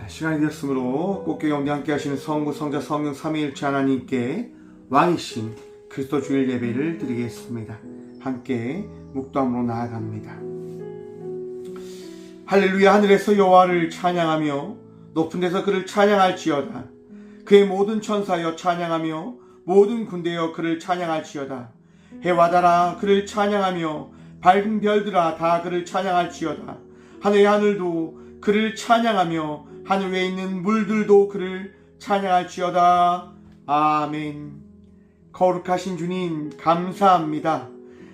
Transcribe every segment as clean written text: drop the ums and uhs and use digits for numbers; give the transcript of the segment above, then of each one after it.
시간이 되었으므로 꽃게 가운데 함께 하시는 성부, 성자, 성령 삼위일체 하나님께 왕이신 그리스도 주일 예배를 드리겠습니다. 함께 묵도함으로 나아갑니다. 할렐루야. 하늘에서 여호와를 찬양하며 높은 데서 그를 찬양할지어다. 그의 모든 천사여 찬양하며 모든 군대여 그를 찬양할지어다. 해와 달아 그를 찬양하며 밝은 별들아 다 그를 찬양할지어다. 하늘의 하늘도 그를 찬양하며 하늘 위에 있는 물들도 그를 찬양할지어다. 아멘. 거룩하신 주님 감사합니다.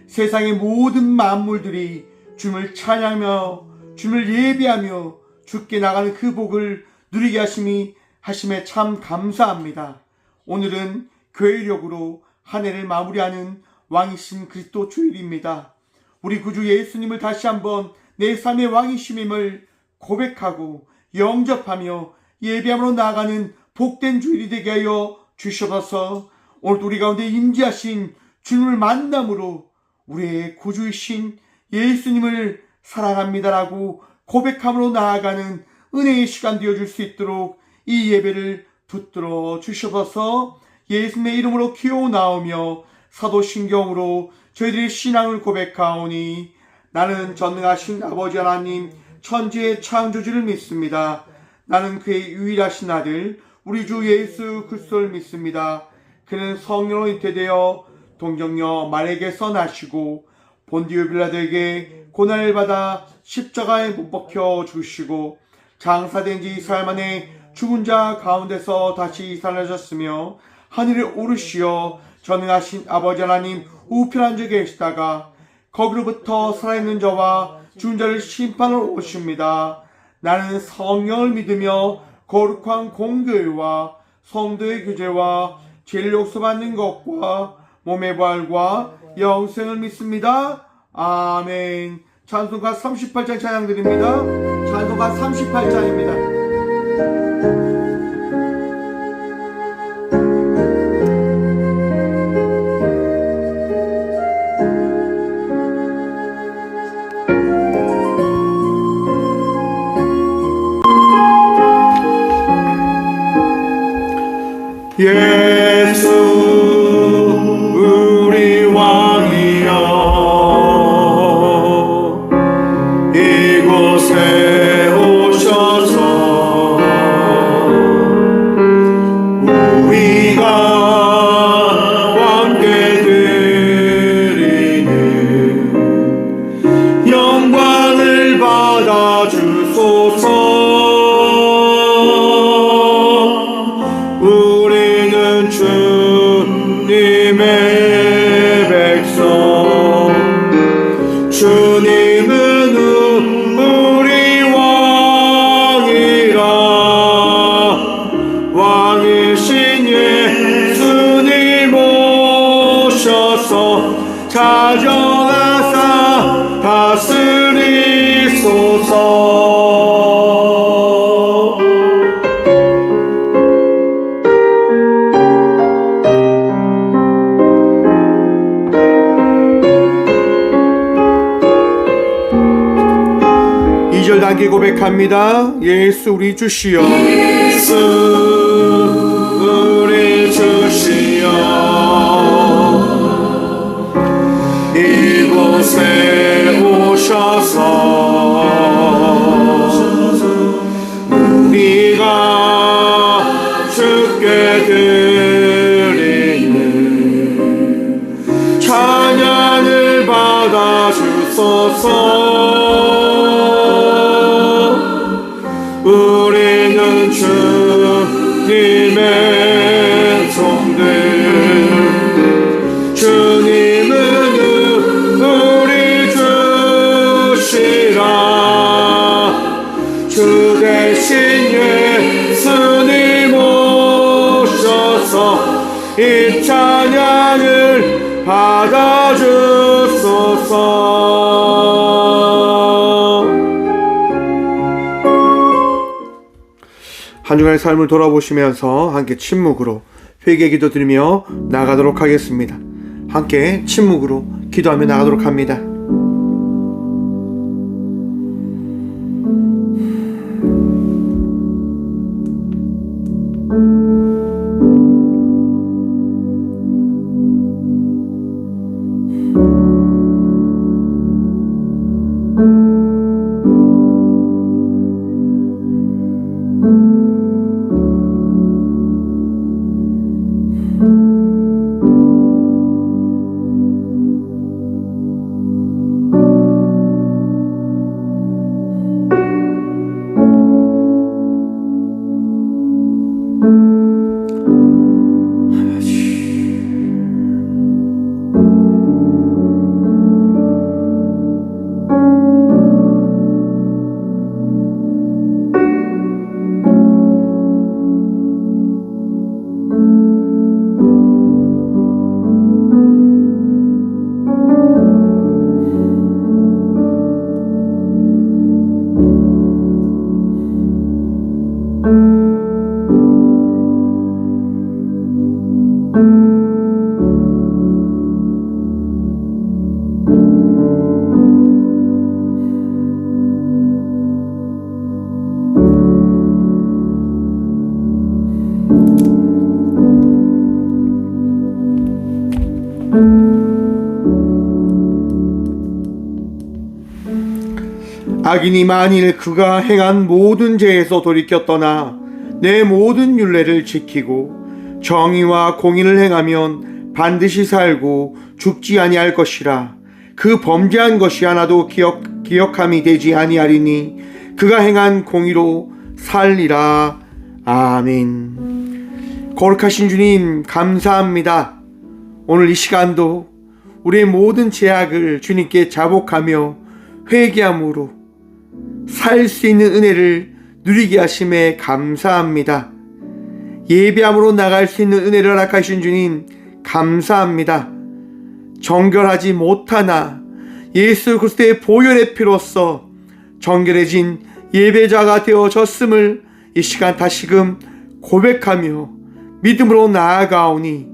세상의 모든 만물들이 주님을 찬양하며 주님을 예배하며 주께 나가는 그 복을 누리게 하심에 참 감사합니다. 오늘은 교회력으로 한 해를 마무리하는 왕이신 그리스도 주일입니다. 우리 구주 예수님을 다시 한번 내 삶의 왕이심임을 고백하고 영접하며 예배함으로 나아가는 복된 주일이 되게 하여 주셔서 오늘도 우리 가운데 임재하신 주님을 만남으로 우리의 구주이신 예수님을 사랑합니다라고 고백함으로 나아가는 은혜의 시간 되어줄 수 있도록 이 예배를 붙들어 주셔서 예수님의 이름으로 기어나오며 사도신경으로 저희들의 신앙을 고백하오니 나는 전능하신 아버지 하나님 천지의 창조주를 믿습니다. 나는 그의 유일하신 아들 우리 주 예수 그리스도를 믿습니다. 그는 성령으로 잉태되어 동정녀 마리아에게서 나시고 본디오 빌라도에게 고난을 받아 십자가에 못 박혀 죽으시고 장사된 지 4일 만에 죽은 자 가운데서 다시 살아나셨으며 하늘에 오르시어 전능하신 아버지 하나님 우편 앉아 계시다가 거기로부터 살아있는 자와 죽은 자를 심판하러 오십니다. 나는 성령을 믿으며 거룩한 공교회와 성도의 교제와 죄를 용서받는 것과 몸의 부활과 영생을 믿습니다. 아멘. 찬송가 38장 찬양 드립니다. 찬송가 38장입니다. 예수 우리 왕이여 이곳에 오셔서 우리가 함께 드리는 영광을 받아 주소서. 주님의 백성 주님은 우리 왕이라 왕이신 예수님 오셔서 자정하사 다스리소서. 단기 고백합니다. 예수 우리 주시여 예수 우리 주시여 이곳에 오셔서 우리가 주께 드리는 찬양을 받아 주소서. 우리는 주님의 종들 주님은 우리 주시라 주 대신 예수님 오셔서 이 찬양을 받아주소서. 한 주간의 삶을 돌아보시면서 함께 침묵으로 회개 기도 드리며 나가도록 하겠습니다. 함께 침묵으로 기도하며 나가도록 합니다. 악인이 만일 그가 행한 모든 죄에서 돌이켜 떠나 내 모든 율례를 지키고 정의와 공의를 행하면 반드시 살고 죽지 아니할 것이라. 그 범죄한 것이 하나도 기억함이 되지 아니하리니 그가 행한 공의로 살리라. 아멘. 거룩하신 주님, 감사합니다. 오늘 이 시간도 우리의 모든 죄악을 주님께 자복하며 회개함으로 살 수 있는 은혜를 누리게 하심에 감사합니다. 예배함으로 나갈 수 있는 은혜를 허락하신 주님, 감사합니다. 정결하지 못하나 예수 그리스도의 보혈의 피로써 정결해진 예배자가 되어졌음을 이 시간 다시금 고백하며 믿음으로 나아가오니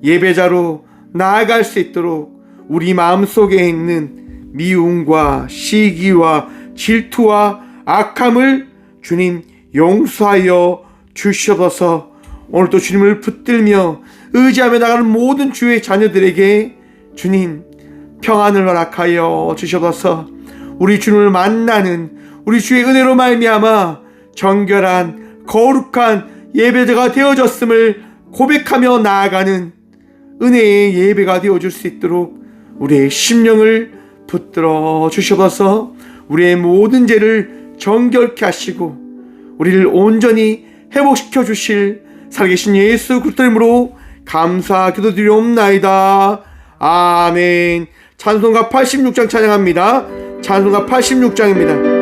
예배자로 나아갈 수 있도록 우리 마음속에 있는 미움과 시기와 질투와 악함을 주님 용서하여 주시옵소서. 오늘도 주님을 붙들며 의지하며 나가는 모든 주의 자녀들에게 주님 평안을 허락하여 주시옵소서. 우리 주님을 만나는 우리 주의 은혜로 말미암아 정결한 거룩한 예배자가 되어졌음을 고백하며 나아가는 은혜의 예배가 되어줄 수 있도록 우리의 심령을 붙들어 주시옵소서. 우리의 모든 죄를 정결케 하시고 우리를 온전히 회복시켜 주실 살아계신 예수 그리스도의 이름으로 감사 기도드리옵나이다. 아멘. 찬송가 86장 찬양합니다. 찬송가 86장입니다.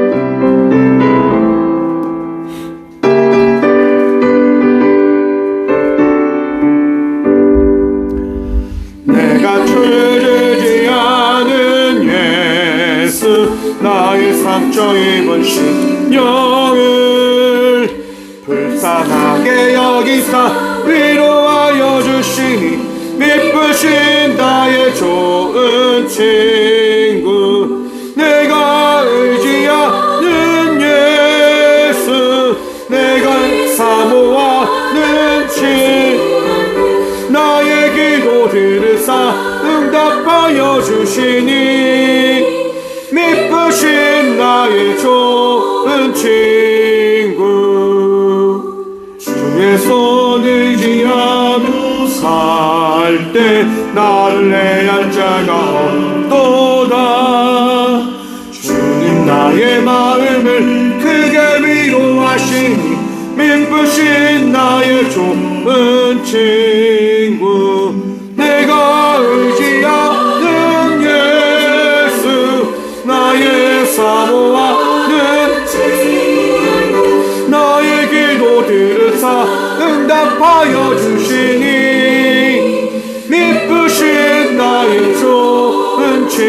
내가 죄되지 않은 예수 나의 상처 입은 심령을 불쌍하게 여기사 위로하여 주시니 미쁘신 나의 좋은 친구 내가 의지하는 예수 내가 사모하는 친구 나의 기도 들으사 응답하여 주시니 미쁘신 나의 좋은 친구 주의 손 의지하며 살 때 나를 해할 자가 없도다. 주님 나의 마음을 크게 위로하시니 미쁘신 나의 좋은 친구 내가 의지하는 예수 나의 사모하는 친구 나의 기도 들으사 응답하여 주시니 미쁘신 나의 좋은 친구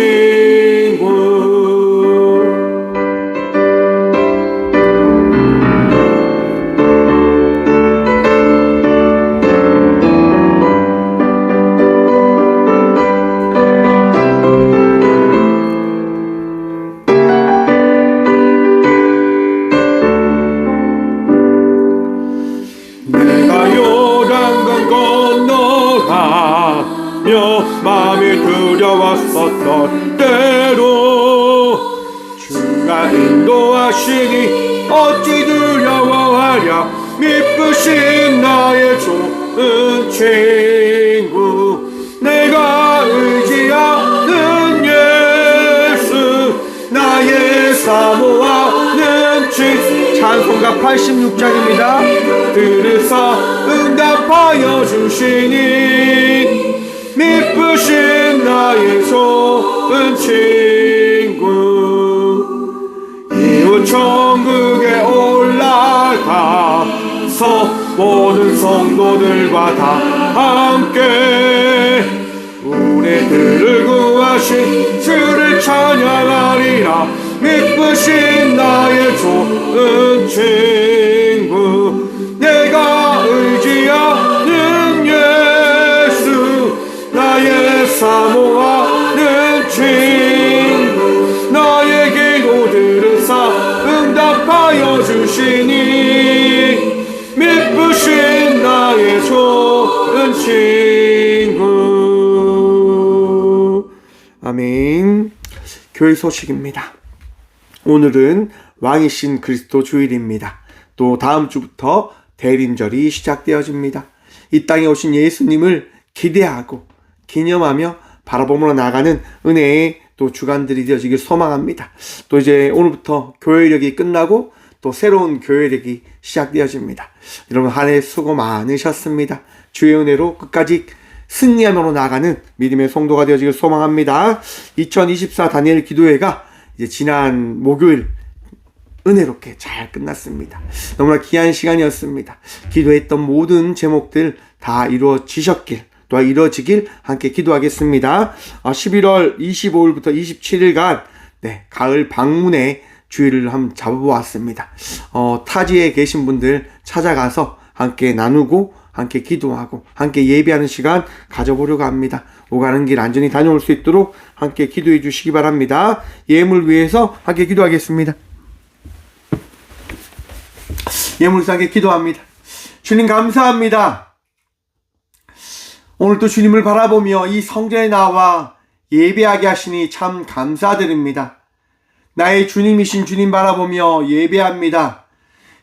마음이 두려웠었던 때로 주가 인도하시니 어찌 두려워하랴. 미쁘신 나의 좋은 친구, 내가 의지하는 예수, 나의 사모하는 친구. 찬송가 86장입니다. 들으사 응답하여 주시니 미쁘신 나의 좋은 친구. 이웃 천국에 올라가서 모든 성도들과 다 함께 우리들을 구하신 주를 찬양하리라. 미쁘신 나의 좋은 친구, 내가 의지하는 예수, 나의 사모하는 친구, 나의 기도 들으사 응답하여 주시니 미쁘신 나의 좋은 친구. 아멘. 교회 소식입니다. 오늘은 왕이신 그리스도 주일입니다. 또 다음 주부터 대림절이 시작되어집니다. 이 땅에 오신 예수님을 기대하고 기념하며 바라보며 나가는 은혜의 또 주간들이 되어지길 소망합니다. 또 이제 오늘부터 교회력이 끝나고 또 새로운 교회력이 시작되어집니다. 여러분 한 해 수고 많으셨습니다. 주의 은혜로 끝까지 승리하며 나가는 믿음의 성도가 되어지길 소망합니다. 2024 다니엘 기도회가 이제 지난 목요일 은혜롭게 잘 끝났습니다. 너무나 귀한 시간이었습니다. 기도했던 모든 제목들 다 이루어지셨길, 또 이루어지길 함께 기도하겠습니다. 11월 25일부터 27일간 가을 방문의 주의를 한번 잡아보았습니다. 타지에 계신 분들 찾아가서 함께 나누고 함께 기도하고 함께 예배하는 시간 가져보려고 합니다. 오가는 길 안전히 다녀올 수 있도록 함께 기도해 주시기 바랍니다. 예물 위해서 함께 기도하겠습니다. 예물에서 함께 기도합니다. 주님 감사합니다. 오늘도 주님을 바라보며 이 성전에 나와 예배하게 하시니 참 감사드립니다. 나의 주님이신 주님 바라보며 예배합니다.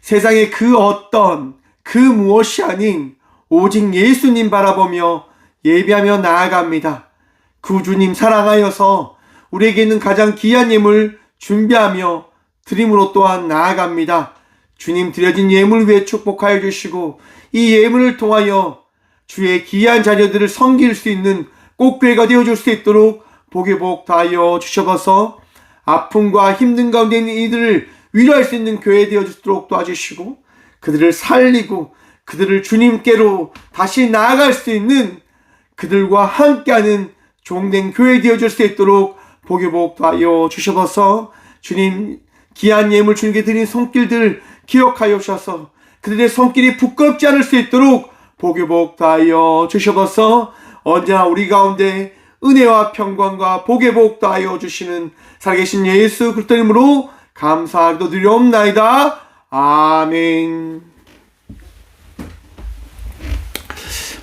세상에 그 어떤 그 무엇이 아닌 오직 예수님 바라보며 예배하며 나아갑니다. 구주님 사랑하여서 우리에게 있는 가장 귀한 예물 준비하며 드림으로 또한 나아갑니다. 주님 드려진 예물 위에 축복하여 주시고 이 예물을 통하여 주의 귀한 자녀들을 섬길 수 있는 꽃교회가 되어줄 수 있도록 복의 복 다하여 주셔서 아픔과 힘든 가운데 있는 이들을 위로할 수 있는 교회 되어주도록 도와주시고 그들을 살리고 그들을 주님께로 다시 나아갈 수 있는 그들과 함께하는 종된 교회 되어줄 수 있도록 복의 복 다하여 주셔서 주님 귀한 예물 주님께 드린 손길들 기억하여 주셔서 그들의 손길이 부끄럽지 않을 수 있도록 복의 복 다하여 주셔서 언제나 우리 가운데 은혜와 평강과 복의 복 다하여 주시는 살아계신 예수 그리스도 이름으로 감사하기도 드리옵나이다. 아멘.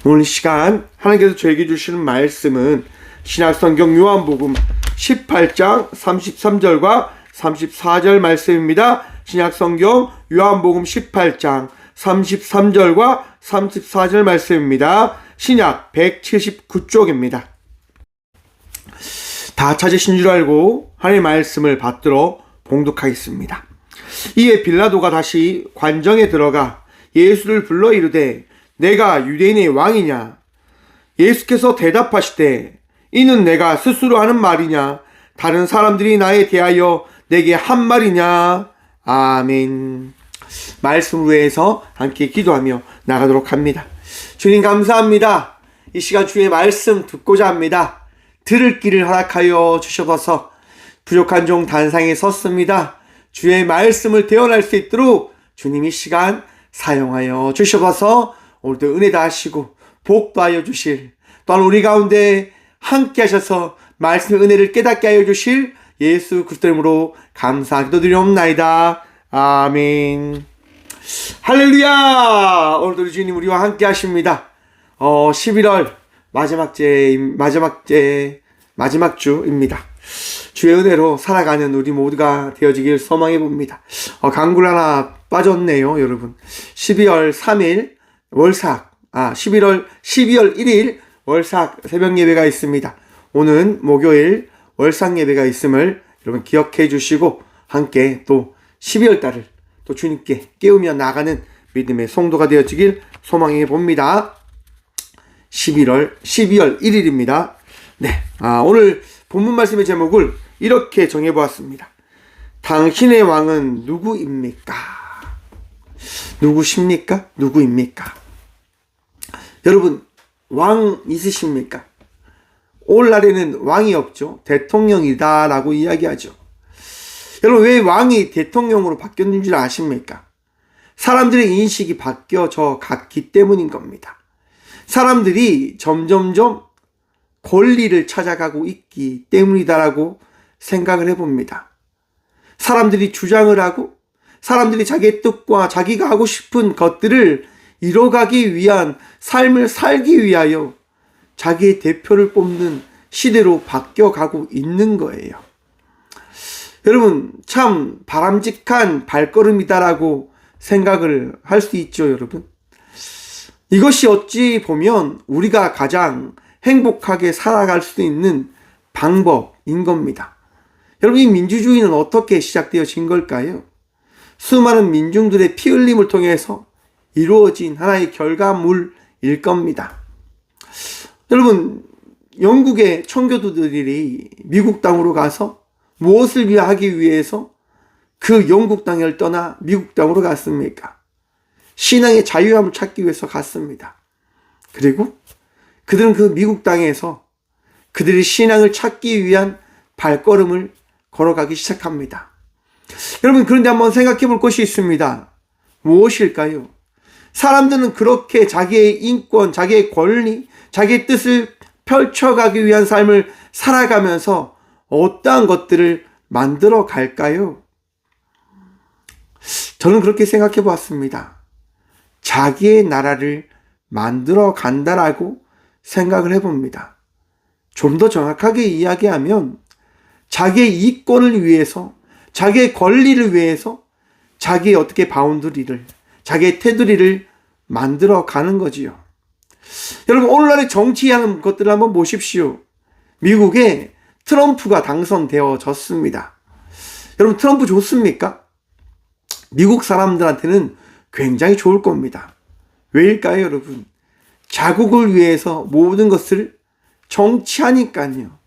오늘 시간 하나님께서 저에게 주시는 말씀은 신약성경 요한복음 18장 33절과 34절 말씀입니다. 신약성경 요한복음 18장 33절과 34절 말씀입니다. 신약 179쪽입니다. 다 찾으신 줄 알고 하나님의 말씀을 받들어 봉독하겠습니다. 이에 빌라도가 다시 관정에 들어가 예수를 불러 이르되 내가 유대인의 왕이냐? 예수께서 대답하시되 이는 내가 스스로 하는 말이냐? 다른 사람들이 나에 대하여 내게 한 말이냐? 아멘. 말씀으로 해서 함께 기도하며 나가도록 합니다. 주님 감사합니다. 이 시간 주의 말씀 듣고자 합니다. 들을 길을 허락하여 주셔서 부족한 종 단상에 섰습니다. 주의 말씀을 대언할 수 있도록 주님 이 시간 사용하여 주셔서 오늘도 은혜 다하시고 복도 하여 주실 또한 우리 가운데 함께 하셔서 말씀의 은혜를 깨닫게 하여 주실 예수 그리스도 이름으로 감사하기도 드리옵나이다. 아멘. 할렐루야. 오늘도 우리 주님 우리와 함께 하십니다. 11월 마지막 주입니다. 주의 은혜로 살아가는 우리 모두가 되어지길 소망해 봅니다. 강굴 하나 빠졌네요, 여러분. 12월 3일 월삭, 12월 1일 월삭 새벽 예배가 있습니다. 오는 목요일 월삭 예배가 있음을 여러분 기억해 주시고 함께 또 12월 달을 또 주님께 깨우며 나가는 믿음의 성도가 되어지길 소망해 봅니다. 12월 1일입니다. 네, 오늘 본문 말씀의 제목을 이렇게 정해보았습니다. 당신의 왕은 누구입니까? 누구십니까? 누구입니까? 여러분, 왕 있으십니까? 오늘날에는 왕이 없죠. 대통령이다 라고 이야기하죠. 여러분, 왜 왕이 대통령으로 바뀌었는 줄 아십니까? 사람들의 인식이 바뀌어져 갔기 때문인 겁니다. 사람들이 점점점 권리를 찾아가고 있기 때문이다라고 생각을 해봅니다. 사람들이 주장을 하고 사람들이 자기의 뜻과 자기가 하고 싶은 것들을 이뤄가기 위한 삶을 살기 위하여 자기의 대표를 뽑는 시대로 바뀌어가고 있는 거예요. 여러분, 참 바람직한 발걸음이다라고 생각을 할 수 있죠, 여러분. 이것이 어찌 보면 우리가 가장 행복하게 살아갈 수 있는 방법인 겁니다. 여러분, 이 민주주의는 어떻게 시작되어진 걸까요? 수많은 민중들의 피 흘림을 통해서 이루어진 하나의 결과물일 겁니다. 여러분, 영국의 청교도들이 미국 땅으로 가서 무엇을 하기 위해서 그 영국 땅을 떠나 미국 땅으로 갔습니까? 신앙의 자유함을 찾기 위해서 갔습니다. 그리고 그들은 그 미국 땅에서 그들의 신앙을 찾기 위한 발걸음을 걸어가기 시작합니다. 여러분, 그런데 한번 생각해 볼 것이 있습니다. 무엇일까요? 사람들은 그렇게 자기의 인권, 자기의 권리, 자기의 뜻을 펼쳐가기 위한 삶을 살아가면서 어떠한 것들을 만들어 갈까요? 저는 그렇게 생각해 보았습니다. 자기의 나라를 만들어 간다라고 생각을 해봅니다. 좀 더 정확하게 이야기하면 자기의 이권을 위해서, 자기의 권리를 위해서 자기의 어떻게 바운더리를, 자기의 테두리를 만들어 가는 거지요. 여러분, 오늘날의 정치하는 것들을 한번 보십시오. 미국에 트럼프가 당선되어졌습니다. 여러분, 트럼프 좋습니까? 미국 사람들한테는 굉장히 좋을 겁니다. 왜일까요, 여러분? 자국을 위해서 모든 것을 정치하니까요.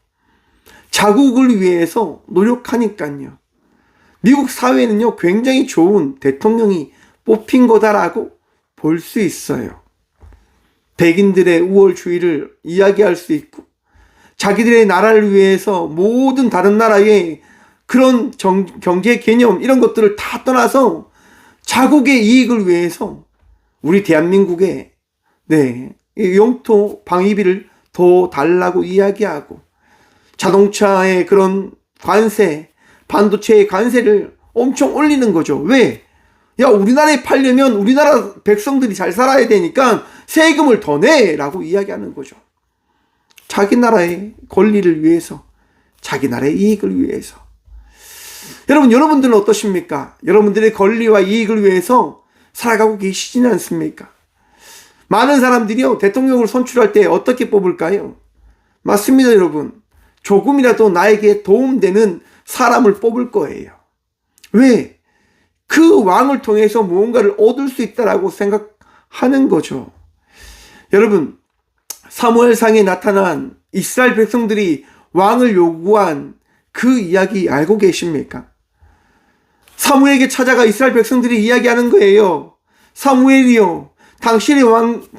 자국을 위해서 노력하니까요. 미국 사회는요, 굉장히 좋은 대통령이 뽑힌 거다라고 볼 수 있어요. 백인들의 우월주의를 이야기할 수 있고, 자기들의 나라를 위해서 모든 다른 나라의 그런 경제 개념, 이런 것들을 다 떠나서 자국의 이익을 위해서 우리 대한민국에 영토 방위비를 더 달라고 이야기하고, 자동차의 그런 관세, 반도체의 관세를 엄청 올리는 거죠. 왜? 야, 우리나라에 팔려면 우리나라 백성들이 잘 살아야 되니까 세금을 더 내라고 이야기하는 거죠. 자기 나라의 권리를 위해서, 자기 나라의 이익을 위해서. 여러분, 여러분들은 어떠십니까? 여러분들의 권리와 이익을 위해서 살아가고 계시지는 않습니까? 많은 사람들이요, 대통령을 선출할 때 어떻게 뽑을까요? 맞습니다, 여러분. 조금이라도 나에게 도움되는 사람을 뽑을 거예요. 왜? 그 왕을 통해서 무언가를 얻을 수 있다라고 생각하는 거죠. 여러분, 사무엘상에 나타난 이스라엘 백성들이 왕을 요구한 그 이야기 알고 계십니까? 사무엘에게 찾아가 이스라엘 백성들이 이야기하는 거예요. 사무엘이요,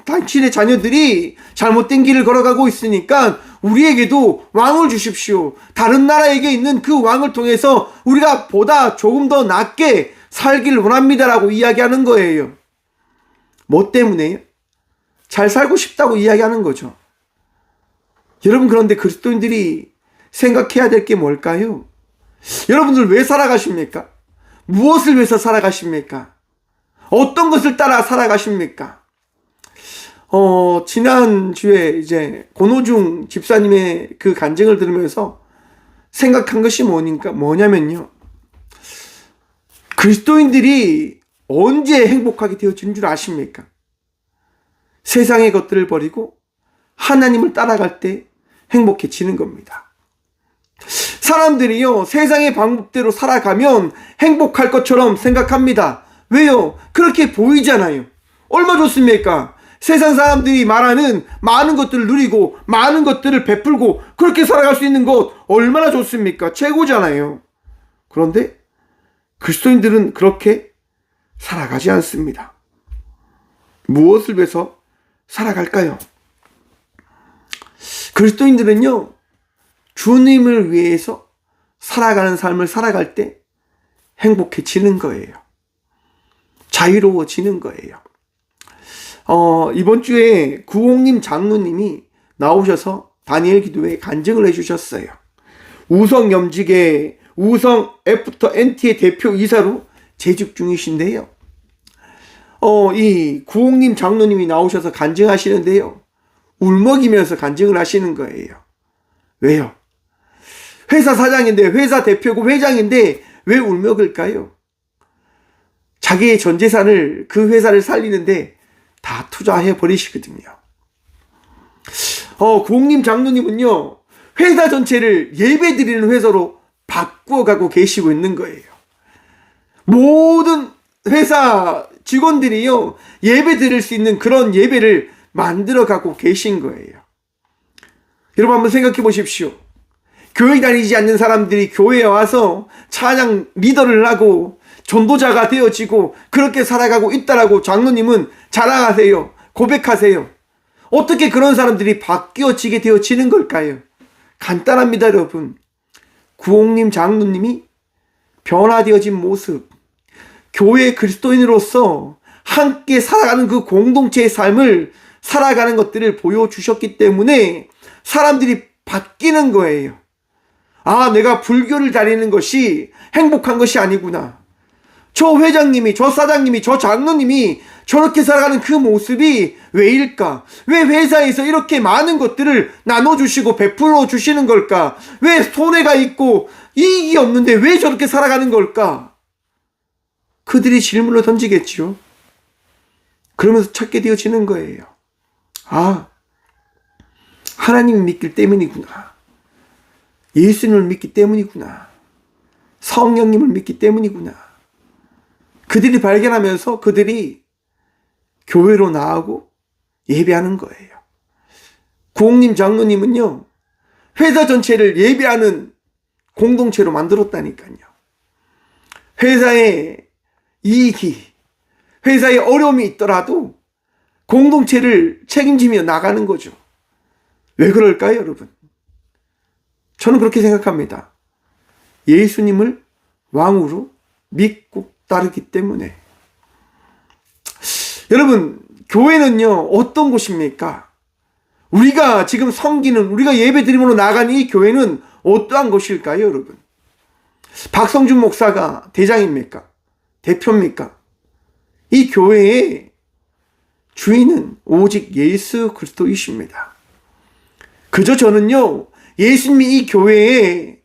당신의 자녀들이 잘못된 길을 걸어가고 있으니까 우리에게도 왕을 주십시오. 다른 나라에게 있는 그 왕을 통해서 우리가 보다 조금 더 낫게 살기를 원합니다라고 이야기하는 거예요. 뭐 때문에요? 잘 살고 싶다고 이야기하는 거죠. 여러분, 그런데 그리스도인들이 생각해야 될 게 뭘까요? 여러분들 왜 살아가십니까? 무엇을 위해서 살아가십니까? 어떤 것을 따라 살아가십니까? 지난주에 이제 권호중 집사님의 그 간증을 들으면서 생각한 것이 뭐냐면요. 그리스도인들이 언제 행복하게 되어지는 줄 아십니까? 세상의 것들을 버리고 하나님을 따라갈 때 행복해지는 겁니다. 사람들이요, 세상의 방법대로 살아가면 행복할 것처럼 생각합니다. 왜요? 그렇게 보이잖아요. 얼마 좋습니까? 세상 사람들이 말하는 많은 것들을 누리고 많은 것들을 베풀고 그렇게 살아갈 수 있는 것 얼마나 좋습니까? 최고잖아요. 그런데 그리스도인들은 그렇게 살아가지 않습니다. 무엇을 위해서 살아갈까요? 그리스도인들은요, 주님을 위해서 살아가는 삶을 살아갈 때 행복해지는 거예요. 자유로워지는 거예요. 이번 주에 구홍님 장로님이 나오셔서 다니엘 기도에 간증을 해주셨어요. 우성 염직의 우성 애프터 NT의 대표 이사로 재직 중이신데요. 이 구홍님 장로님이 나오셔서 간증하시는데요. 울먹이면서 간증을 하시는 거예요. 왜요? 회사 사장인데, 회사 대표고 회장인데 왜 울먹을까요? 자기의 전 재산을 그 회사를 살리는데 다 투자해 버리시거든요. 구홍님 장로님은요, 회사 전체를 예배 드리는 회사로 바꾸어가고 계시고 있는 거예요. 모든 회사 직원들이요, 예배 드릴 수 있는 그런 예배를 만들어가고 계신 거예요. 여러분 한번 생각해 보십시오. 교회 다니지 않는 사람들이 교회에 와서 찬양 리더를 하고 전도자가 되어지고 그렇게 살아가고 있다라고 장로님은 자랑하세요. 고백하세요. 어떻게 그런 사람들이 바뀌어지게 되어지는 걸까요? 간단합니다, 여러분. 구홍님 장로님이 변화되어진 모습, 교회 그리스도인으로서 함께 살아가는 그 공동체의 삶을 살아가는 것들을 보여주셨기 때문에 사람들이 바뀌는 거예요. 아, 내가 불교를 다니는 것이 행복한 것이 아니구나. 저 회장님이, 저 사장님이, 저 장로님이 저렇게 살아가는 그 모습이 왜일까? 왜 회사에서 이렇게 많은 것들을 나눠주시고 베풀어 주시는 걸까? 왜 손해가 있고 이익이 없는데 왜 저렇게 살아가는 걸까? 그들이 질문을 던지겠지요. 그러면서 찾게 되어지는 거예요. 아, 하나님을 믿기 때문이구나. 예수님을 믿기 때문이구나. 성령님을 믿기 때문이구나. 그들이 발견하면서 그들이 교회로 나가고 예배하는 거예요. 구홍님 장로님은요, 회사 전체를 예배하는 공동체로 만들었다니까요. 회사에 이익이, 회사에 어려움이 있더라도 공동체를 책임지며 나가는 거죠. 왜 그럴까요, 여러분? 저는 그렇게 생각합니다. 예수님을 왕으로 믿고 따르기 때문에. 여러분, 교회는요, 어떤 곳입니까? 우리가 지금 섬기는, 우리가 예배 드림으로 나가는 이 교회는 어떠한 곳일까요, 여러분? 박성준 목사가 대장입니까? 대표입니까? 이 교회의 주인은 오직 예수 그리스도이십니다. 그저 저는요, 예수님이 이 교회의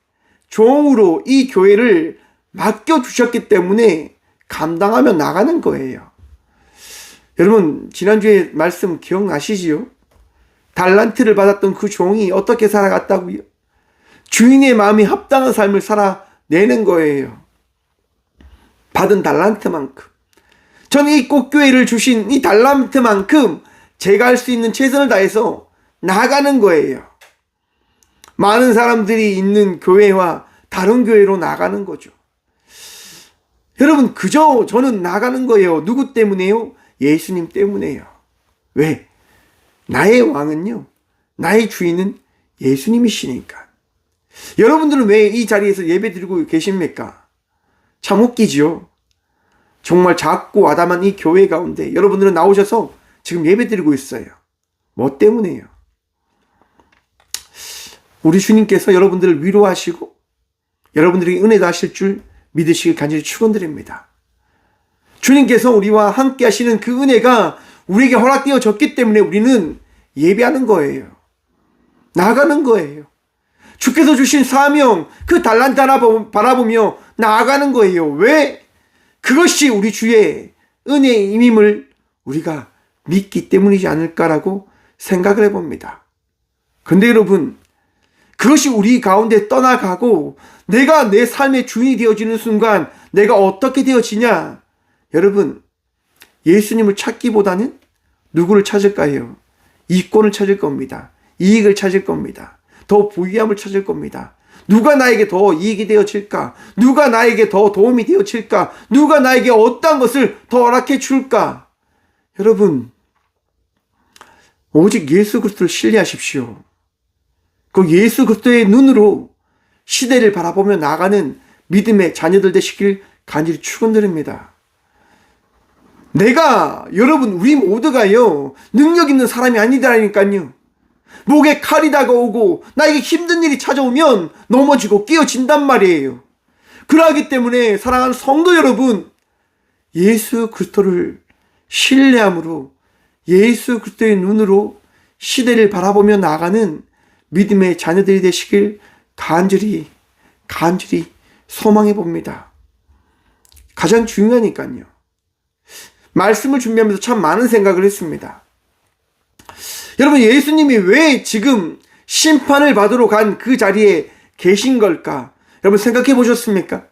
종으로 이 교회를 맡겨주셨기 때문에 감당하며 나가는 거예요. 여러분, 지난주에 말씀 기억나시지요? 달란트를 받았던 그 종이 어떻게 살아갔다고요? 주인의 마음이 합당한 삶을 살아내는 거예요. 받은 달란트만큼. 저는 이 꽃교회를 주신 이 달란트만큼 제가 할 수 있는 최선을 다해서 나가는 거예요. 많은 사람들이 있는 교회와 다른 교회로 나가는 거죠. 여러분, 그저 저는 나가는 거예요. 누구 때문에요? 예수님 때문에요. 왜? 나의 왕은요, 나의 주인은 예수님이시니까. 여러분들은 왜 이 자리에서 예배 드리고 계십니까? 참 웃기지요. 정말 작고 아담한 이 교회 가운데 여러분들은 나오셔서 지금 예배 드리고 있어요. 뭐 때문에요? 우리 주님께서 여러분들을 위로하시고 여러분들에게 은혜도 하실 줄 믿으시길 간절히 축원드립니다. 주님께서 우리와 함께 하시는 그 은혜가 우리에게 허락되어졌기 때문에 우리는 예배하는 거예요. 나아가는 거예요. 주께서 주신 사명, 그 달란트 하나 바라보며 나아가는 거예요. 왜? 그것이 우리 주의 은혜의 임임을 우리가 믿기 때문이지 않을까라고 생각을 해봅니다. 근데 여러분, 그것이 우리 가운데 떠나가고 내가 내 삶의 주인이 되어지는 순간 내가 어떻게 되어지냐? 여러분, 예수님을 찾기보다는 누구를 찾을까요? 이권을 찾을 겁니다. 이익을 찾을 겁니다. 더 부유함을 찾을 겁니다. 누가 나에게 더 이익이 되어질까? 누가 나에게 더 도움이 되어질까? 누가 나에게 어떤 것을 더 허락해 줄까? 여러분, 오직 예수 그리스도를 신뢰하십시오. 그 예수 그리스도의 눈으로 시대를 바라보며 나아가는 믿음의 자녀들 되시길 간절히 축원드립니다. 여러분, 우리 모두가요, 능력 있는 사람이 아니다라니까요. 목에 칼이 다가오고 나에게 힘든 일이 찾아오면 넘어지고 깨어진단 말이에요. 그러하기 때문에 사랑하는 성도 여러분, 예수 그리스도를 신뢰함으로 예수 그리스도의 눈으로 시대를 바라보며 나아가는 믿음의 자녀들이 되시길 간절히 소망해 봅니다. 가장 중요하니까요. 말씀을 준비하면서 참 많은 생각을 했습니다. 여러분, 예수님이 왜 지금 심판을 받으러 간 그 자리에 계신 걸까? 여러분, 생각해 보셨습니까?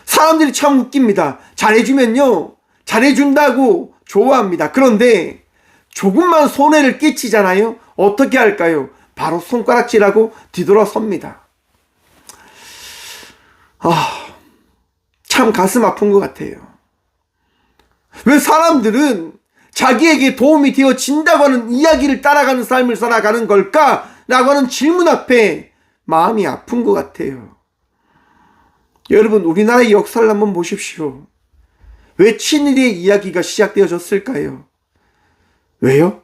사람들이 참 웃깁니다. 잘해주면요, 잘해준다고 좋아합니다. 그런데 조금만 손해를 끼치잖아요. 어떻게 할까요? 바로 손가락질하고 뒤돌아섭니다. 참 가슴 아픈 것 같아요. 왜 사람들은 자기에게 도움이 되어진다고 하는 이야기를 따라가는 삶을 살아가는 걸까? 라고 하는 질문 앞에 마음이 아픈 것 같아요. 여러분, 우리나라의 역사를 한번 보십시오. 왜 친일의 이야기가 시작되어졌을까요? 왜요?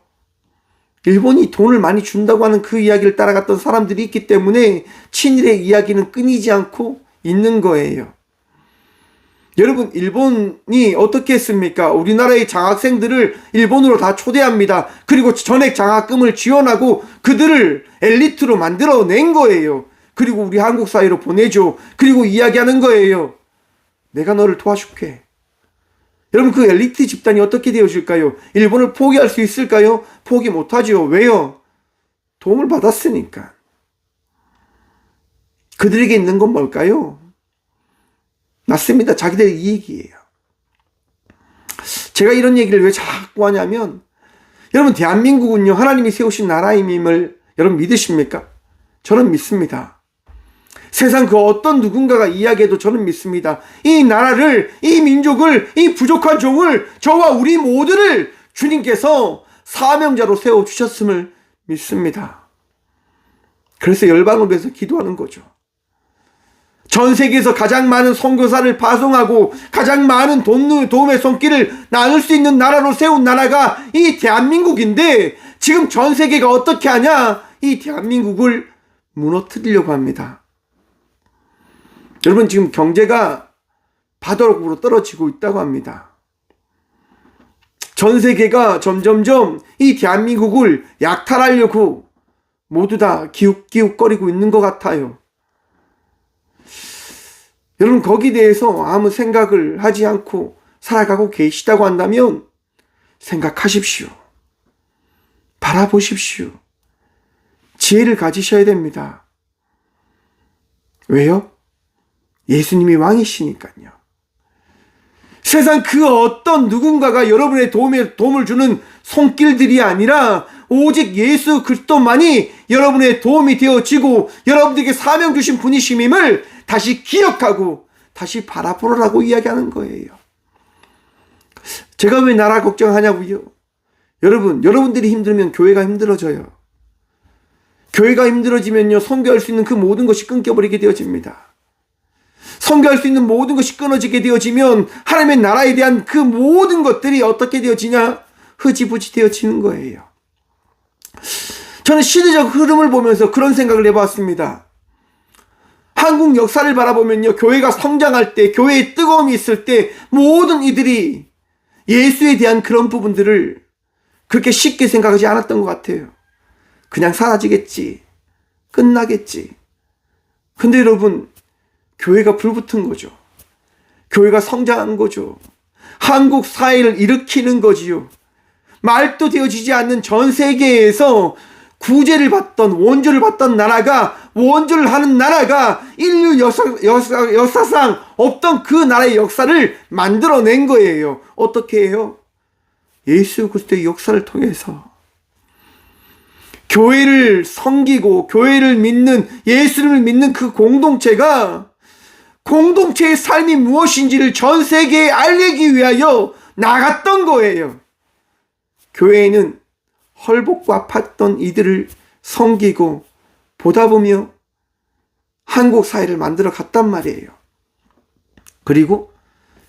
일본이 돈을 많이 준다고 하는 그 이야기를 따라갔던 사람들이 있기 때문에 친일의 이야기는 끊이지 않고 있는 거예요. 여러분, 일본이 어떻게 했습니까? 우리나라의 장학생들을 일본으로 다 초대합니다. 그리고 전액 장학금을 지원하고 그들을 엘리트로 만들어낸 거예요. 그리고 우리 한국 사회로 보내죠. 그리고 이야기하는 거예요. 내가 너를 도와줄게. 여러분, 그 엘리트 집단이 어떻게 되어질까요? 일본을 포기할 수 있을까요? 포기 못하죠. 왜요? 도움을 받았으니까. 그들에게 있는 건 뭘까요? 맞습니다. 자기들의 이익이에요. 제가 이런 얘기를 왜 자꾸 하냐면, 여러분, 대한민국은요, 하나님이 세우신 나라임을 여러분 믿으십니까? 저는 믿습니다. 세상 그 어떤 누군가가 이야기해도 저는 믿습니다. 이 나라를, 이 민족을, 이 부족한 종을, 저와 우리 모두를 주님께서 사명자로 세워주셨음을 믿습니다. 그래서 열방을 위해서 기도하는 거죠. 전 세계에서 가장 많은 선교사를 파송하고 가장 많은 도움의 손길을 나눌 수 있는 나라로 세운 나라가 이 대한민국인데, 지금 전 세계가 어떻게 하냐? 이 대한민국을 무너뜨리려고 합니다. 여러분, 지금 경제가 바닥으로 떨어지고 있다고 합니다. 전 세계가 점점점 이 대한민국을 약탈하려고 모두 다 기웃기웃거리고 있는 것 같아요. 여러분, 거기에 대해서 아무 생각을 하지 않고 살아가고 계시다고 한다면 생각하십시오. 바라보십시오. 지혜를 가지셔야 됩니다. 왜요? 예수님이 왕이시니까요. 세상 그 어떤 누군가가 여러분의 도움을 주는 손길들이 아니라 오직 예수 그리스도만이 여러분의 도움이 되어지고 여러분들에게 사명 주신 분이심임을 다시 기억하고 다시 바라보라고 이야기하는 거예요. 제가 왜 나라 걱정하냐고요? 여러분들이 힘들면 교회가 힘들어져요. 교회가 힘들어지면요, 선교할 수 있는 그 모든 것이 끊겨버리게 되어집니다. 선교할 수 있는 모든 것이 끊어지게 되어지면 하나님의 나라에 대한 그 모든 것들이 어떻게 되어지냐? 흐지부지 되어지는 거예요. 저는 시대적 흐름을 보면서 그런 생각을 해봤습니다. 한국 역사를 바라보면요, 교회가 성장할 때, 교회에 뜨거움이 있을 때 모든 이들이 예수에 대한 그런 부분들을 그렇게 쉽게 생각하지 않았던 것 같아요. 그냥 사라지겠지. 끝나겠지. 근데 여러분, 교회가 불붙은 거죠. 교회가 성장한 거죠. 한국 사회를 일으키는 거지요. 말도 되어지지 않는 전 세계에서 구제를 받던, 원조를 받던 나라가, 원조를 하는 나라가 인류 역사상 없던 그 나라의 역사를 만들어낸 거예요. 어떻게 해요? 예수 그리스도의 역사를 통해서. 교회를 섬기고 교회를 믿는, 예수를 믿는 그 공동체가 공동체의 삶이 무엇인지를 전 세계에 알리기 위하여 나갔던 거예요. 교회에는 헐벗고 아팠던 이들을 섬기고 보다보며 한국 사회를 만들어 갔단 말이에요. 그리고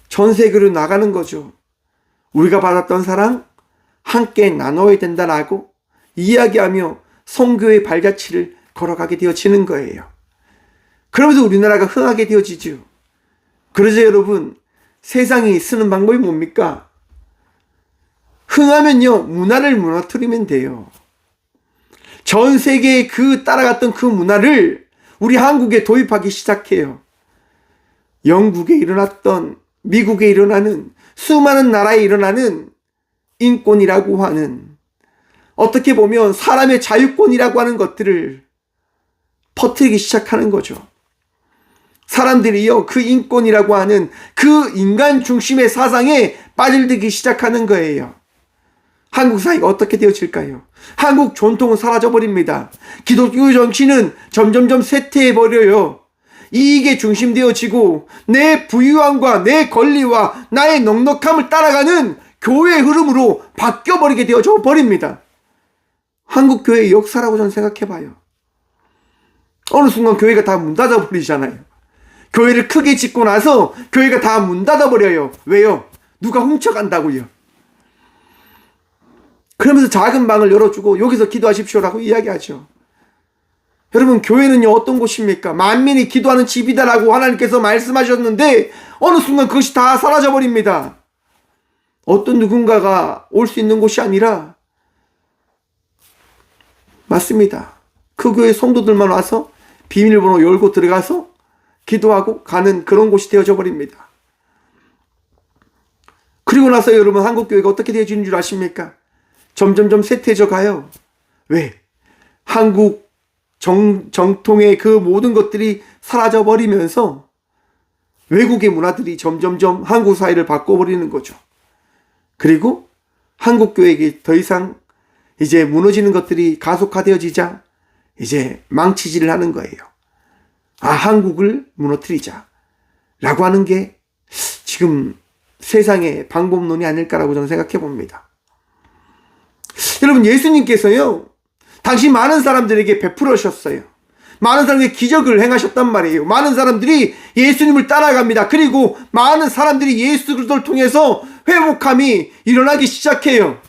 전 세계로 나가는 거죠. 우리가 받았던 사랑 함께 나눠야 된다라고 이야기하며 선교의 발자취를 걸어가게 되어지는 거예요. 그러면서 우리나라가 흥하게 되어지죠. 그러죠 여러분. 세상이 쓰는 방법이 뭡니까? 흥하면요 문화를 무너뜨리면 돼요. 전 세계에 따라갔던 그 문화를 우리 한국에 도입하기 시작해요. 영국에 일어났던, 미국에 일어나는, 수많은 나라에 일어나는 인권이라고 하는, 어떻게 보면 사람의 자유권이라고 하는 것들을 퍼뜨리기 시작하는 거죠. 사람들이요 그 인권이라고 하는 그 인간 중심의 사상에 빠질들기 시작하는 거예요. 한국 사회가 어떻게 되어질까요? 한국 전통은 사라져버립니다. 기독교 정치는 점점점 쇠퇴해버려요. 이익에 중심되어지고 내 부유함과 내 권리와 나의 넉넉함을 따라가는 교회의 흐름으로 바뀌어버리게 되어져 버립니다. 한국 교회의 역사라고 저는 생각해봐요. 어느 순간 교회가 다 문 닫아버리잖아요. 교회를 크게 짓고 나서 교회가 다 문 닫아버려요. 왜요? 누가 훔쳐간다고요. 그러면서 작은 방을 열어주고 여기서 기도하십시오라고 이야기하죠. 여러분, 교회는요 어떤 곳입니까? 만민이 기도하는 집이다라고 하나님께서 말씀하셨는데 어느 순간 그것이 다 사라져버립니다. 어떤 누군가가 올 수 있는 곳이 아니라, 맞습니다, 그 교회 성도들만 와서 비밀번호 열고 들어가서 기도하고 가는 그런 곳이 되어져 버립니다. 그리고 나서 여러분, 한국교회가 어떻게 되어지는 줄 아십니까? 점점점 쇠퇴해져 가요. 왜? 한국 정통의 그 모든 것들이 사라져 버리면서 외국의 문화들이 점점점 한국 사회를 바꿔버리는 거죠. 그리고 한국교회에게 더 이상 이제 무너지는 것들이 가속화되어지자 이제 망치질을 하는 거예요. 아, 한국을 무너뜨리자 라고 하는 게 지금 세상의 방법론이 아닐까라고 저는 생각해 봅니다. 여러분, 예수님께서요 당시 많은 사람들에게 베풀으셨어요. 많은 사람들에게 기적을 행하셨단 말이에요. 많은 사람들이 예수님을 따라갑니다. 그리고 많은 사람들이 예수 그리스도를 통해서 회복함이 일어나기 시작해요.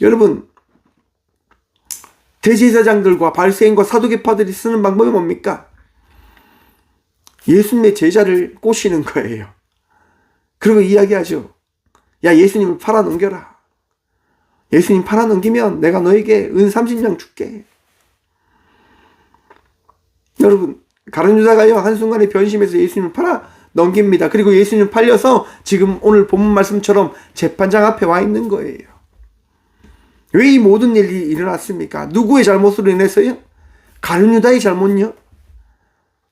여러분, 대제사장들과 바리새인과 사두개파들이 쓰는 방법이 뭡니까? 예수님의 제자를 꼬시는 거예요. 그리고 이야기하죠. 야, 예수님을 팔아넘겨라. 예수님 팔아넘기면 내가 너에게 은 30냥 줄게. 여러분, 가룟 유다가요 한순간에 변심해서 예수님을 팔아넘깁니다. 그리고 예수님 팔려서 지금 오늘 본문 말씀처럼 재판장 앞에 와 있는 거예요. 왜 이 모든 일이 일어났습니까? 누구의 잘못으로 인해서요? 가룟 유다의 잘못요?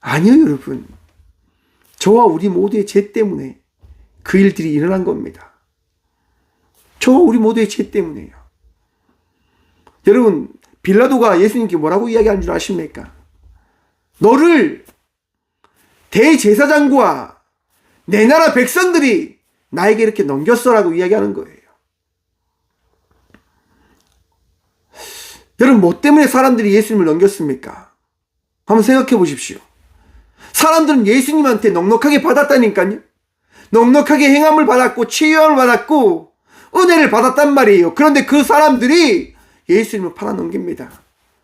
아니요, 여러분. 저와 우리 모두의 죄 때문에 그 일들이 일어난 겁니다. 저와 우리 모두의 죄 때문에요. 여러분, 빌라도가 예수님께 뭐라고 이야기하는 줄 아십니까? 너를 대제사장과 내 나라 백성들이 나에게 이렇게 넘겼어라고 이야기하는 거예요. 여러분, 뭐 때문에 사람들이 예수님을 넘겼습니까? 한번 생각해 보십시오. 사람들은 예수님한테 넉넉하게 받았다니까요. 넉넉하게 행함을 받았고 치유함을 받았고 은혜를 받았단 말이에요. 그런데 그 사람들이 예수님을 팔아넘깁니다.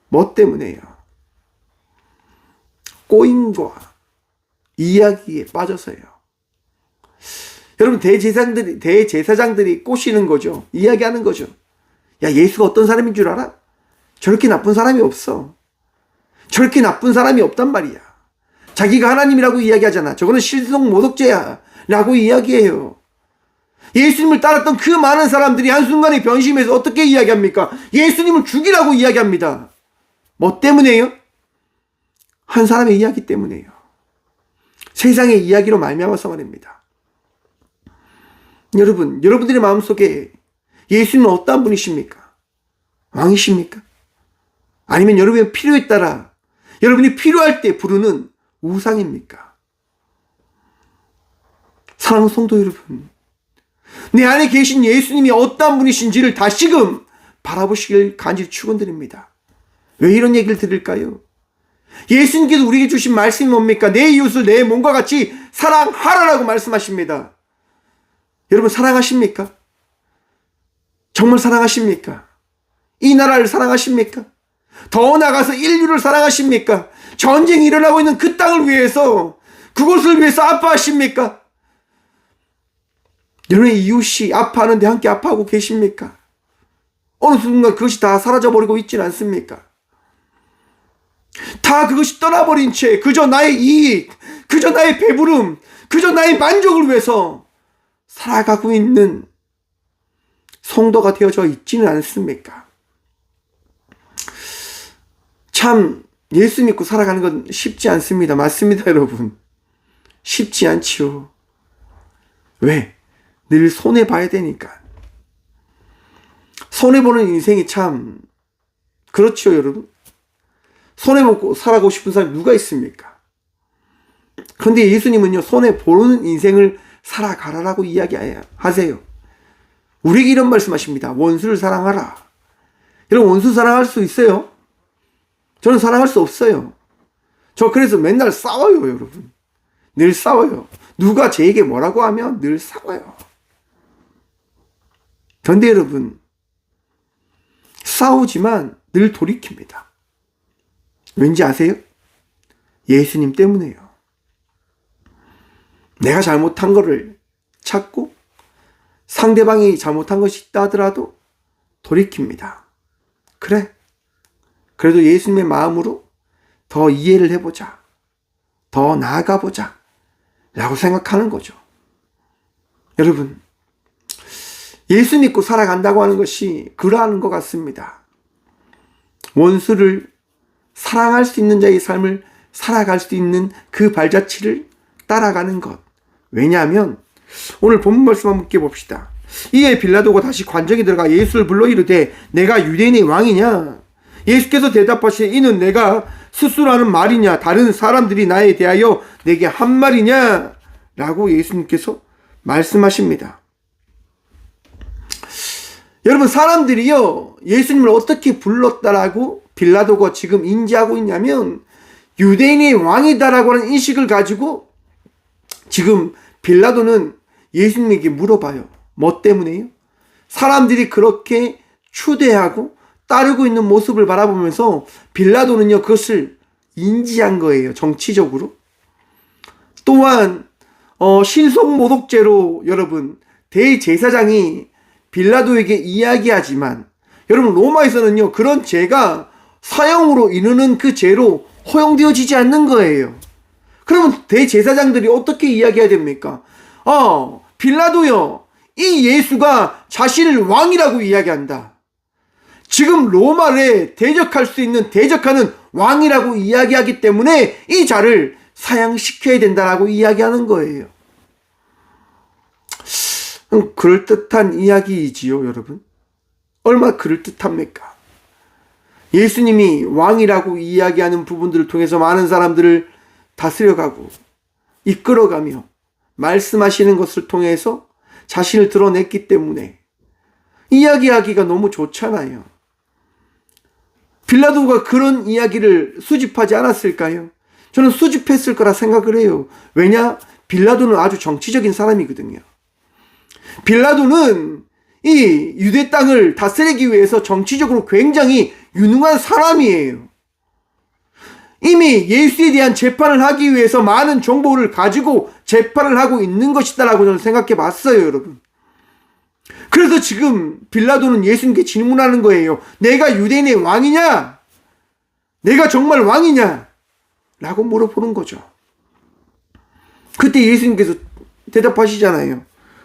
뭐 때문에요? 꼬임과 이야기에 빠져서요. 여러분, 대제사장들이 꼬시는 거죠. 이야기하는 거죠. 야, 예수가 어떤 사람인 줄 알아? 저렇게 나쁜 사람이 없어. 저렇게 나쁜 사람이 없단 말이야. 자기가 하나님이라고 이야기하잖아. 저거는 실속모독죄야 라고 이야기해요. 예수님을 따랐던 그 많은 사람들이 한순간에 변심해서 어떻게 이야기합니까? 예수님을 죽이라고 이야기합니다. 뭐 때문에요? 한 사람의 이야기 때문에요. 세상의 이야기로 말미암아서 말입니다. 여러분, 여러분들의 마음속에 예수님은 어떠한 분이십니까? 왕이십니까? 아니면 여러분의 필요에 따라 여러분이 필요할 때 부르는 우상입니까? 사랑하는 성도 여러분, 내 안에 계신 예수님이 어떠한 분이신지를 다시금 바라보시길 간절히 축원드립니다. 왜 이런 얘기를 드릴까요? 예수님께서 우리에게 주신 말씀이 뭡니까? 내 이웃을 내 몸과 같이 사랑하라라고 말씀하십니다. 여러분, 사랑하십니까? 정말 사랑하십니까? 이 나라를 사랑하십니까? 더 나아가서 인류를 사랑하십니까? 전쟁이 일어나고 있는 그 땅을 위해서, 그곳을 위해서 아파하십니까? 여러분의 이웃이 아파하는데 함께 아파하고 계십니까? 어느 순간 그것이 다 사라져버리고 있지는 않습니까? 다 그것이 떠나버린 채 그저 나의 이익, 그저 나의 배부름, 그저 나의 만족을 위해서 살아가고 있는 성도가 되어져 있지는 않습니까? 참 예수 믿고 살아가는 건 쉽지 않습니다. 맞습니다, 여러분. 쉽지 않지요. 왜? 늘 손해봐야 되니까. 손해보는 인생이 참 그렇죠, 여러분. 손해보고 살아가고 싶은 사람이 누가 있습니까? 그런데 예수님은요, 손해보는 인생을 살아가라라고 이야기하세요. 우리에게 이런 말씀하십니다. 원수를 사랑하라. 여러분, 원수 사랑할 수 있어요? 저는 사랑할 수 없어요. 저 그래서 맨날 싸워요, 여러분. 늘 싸워요. 누가 제게 뭐라고 하면 늘 싸워요. 그런데 여러분, 싸우지만 늘 돌이킵니다. 왠지 아세요? 예수님 때문에요. 내가 잘못한 거를 찾고 상대방이 잘못한 것이 있다 하더라도 돌이킵니다. 그래, 그래도 예수님의 마음으로 더 이해를 해보자, 더 나아가보자 라고 생각하는 거죠. 여러분, 예수 믿고 살아간다고 하는 것이 그러한 것 같습니다. 원수를 사랑할 수 있는 자의 삶을 살아갈 수 있는 그 발자취를 따라가는 것. 왜냐하면 오늘 본문 말씀 한번 봅시다. 이에 빌라도가 다시 관정에 들어가 예수를 불러 이르되 내가 유대인의 왕이냐? 예수께서 대답하시되 이는 내가 스스로 하는 말이냐? 다른 사람들이 나에 대하여 내게 한 말이냐? 라고 예수님께서 말씀하십니다. 여러분, 사람들이요, 예수님을 어떻게 불렀다라고 빌라도가 지금 인지하고 있냐면 유대인의 왕이다라고 하는 인식을 가지고 지금 빌라도는 예수님에게 물어봐요. 뭐 때문에요? 사람들이 그렇게 추대하고 따르고 있는 모습을 바라보면서 빌라도는요, 그것을 인지한 거예요. 정치적으로. 또한 신속모독죄로 여러분, 대제사장이 빌라도에게 이야기하지만 여러분, 로마에서는요, 그런 죄가 사형으로 이르는 그 죄로 허용되어지지 않는 거예요. 그러면 대제사장들이 어떻게 이야기해야 됩니까? 빌라도요, 이 예수가 자신을 왕이라고 이야기한다. 지금 로마를 대적할 수 있는, 대적하는 왕이라고 이야기하기 때문에 이 자를 사형시켜야 된다라고 이야기하는 거예요. 그럴듯한 이야기이지요, 여러분. 얼마나 그럴듯합니까? 예수님이 왕이라고 이야기하는 부분들을 통해서 많은 사람들을 다스려가고 이끌어가며 말씀하시는 것을 통해서 자신을 드러냈기 때문에 이야기하기가 너무 좋잖아요. 빌라도가 그런 이야기를 수집하지 않았을까요? 저는 수집했을 거라 생각을 해요. 왜냐? 빌라도는 아주 정치적인 사람이거든요. 빌라도는 이 유대 땅을 다스리기 위해서 정치적으로 굉장히 유능한 사람이에요. 이미 예수에 대한 재판을 하기 위해서 많은 정보를 가지고 재판을 하고 있는 것이다라고 저는 생각해 봤어요, 여러분. 그래서 지금 빌라도는 예수님께 질문하는 거예요. 내가 유대인의 왕이냐? 내가 정말 왕이냐? 라고 물어보는 거죠. 그때 예수님께서 대답하시잖아요.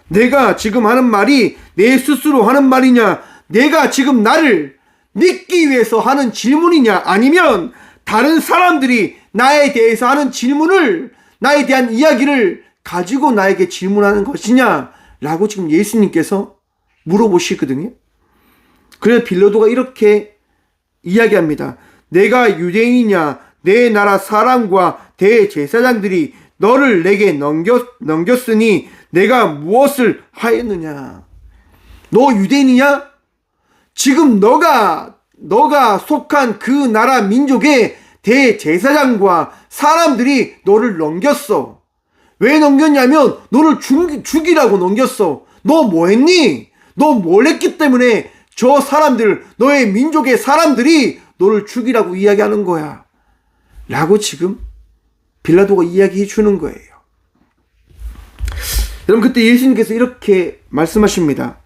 내가 지금 하는 말이 내 스스로 하는 말이냐? 내가 지금 나를 믿기 위해서 하는 질문이냐? 아니면 다른 사람들이 나에 대해서 하는 질문을, 나에 대한 이야기를 가지고 나에게 질문하는 것이냐? 라고 지금 예수님께서 물어보시거든요. 그래서 빌라도가 이렇게 이야기합니다. 내가 유대인이냐? 내 나라 사람과 대제사장들이 너를 내게 넘겼으니 내가 무엇을 하였느냐? 너 유대인이냐? 지금 너가 속한 그 나라 민족의 대제사장과 사람들이 너를 넘겼어. 왜 넘겼냐면 너를 죽이라고 넘겼어. 너 뭐 했니? 너 뭘 했기 때문에 저 사람들, 너의 민족의 사람들이 너를 죽이라고 이야기하는 거야. 라고 지금 빌라도가 이야기해 주는 거예요. 여러분, 그때 예수님께서 이렇게 말씀하십니다.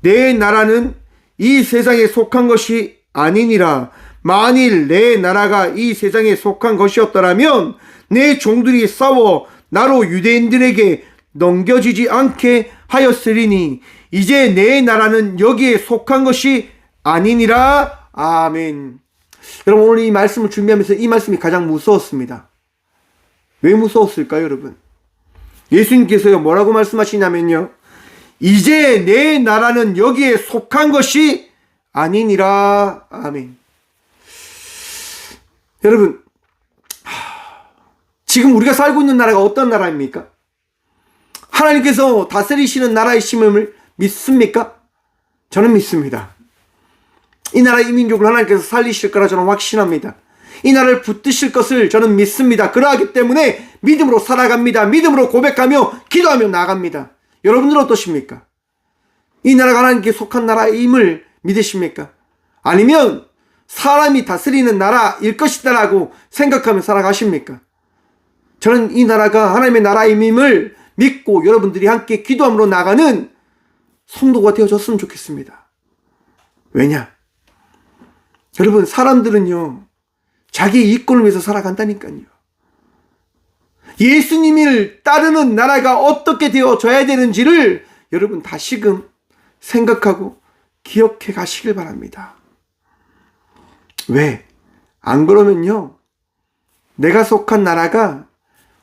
내 나라는 이 세상에 속한 것이 아니니라. 만일 내 나라가 이 세상에 속한 것이었더라면 내 종들이 싸워 나로 유대인들에게 넘겨지지 않게 하였으리니 이제 내 나라는 여기에 속한 것이 아니니라. 아멘. 여러분, 오늘 이 말씀을 준비하면서 이 말씀이 가장 무서웠습니다. 왜 무서웠을까요, 여러분? 예수님께서요, 뭐라고 말씀하시냐면요. 이제 내 나라는 여기에 속한 것이 아니니라. 아멘. 여러분, 지금 우리가 살고 있는 나라가 어떤 나라입니까? 하나님께서 다스리시는 나라이심을 믿습니까? 저는 믿습니다. 이 나라 이 민족을 하나님께서 살리실 거라 저는 확신합니다. 이 나라를 붙드실 것을 저는 믿습니다. 그러하기 때문에 믿음으로 살아갑니다. 믿음으로 고백하며 기도하며 나아갑니다. 여러분들은 어떠십니까? 이 나라가 하나님께 속한 나라임을 믿으십니까? 아니면 사람이 다스리는 나라일 것이다라고 생각하며 살아가십니까? 저는 이 나라가 하나님의 나라임을 믿고 여러분들이 함께 기도함으로 나가는 성도가 되어줬으면 좋겠습니다. 왜냐? 여러분, 사람들은요, 자기 이권을 위해서 살아간다니까요. 예수님을 따르는 나라가 어떻게 되어져야 되는지를 여러분 다시금 생각하고 기억해 가시길 바랍니다. 왜? 안 그러면요, 내가 속한 나라가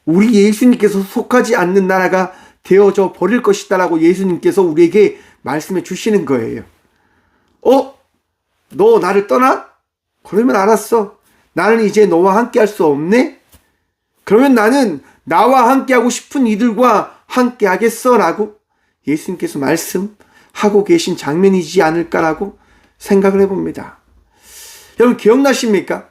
우리 예수님께서 속하지 않는 나라가 되어져 버릴 것이다라고 예수님께서 우리에게 말씀해 주시는 거예요. 너 나를 떠나? 그러면 알았어. 나는 이제 너와 함께 할 수 없네? 그러면 나는 나와 함께 하고 싶은 이들과 함께 하겠어 라고 예수님께서 말씀하고 계신 장면이지 않을까라고 생각을 해봅니다. 여러분, 기억나십니까?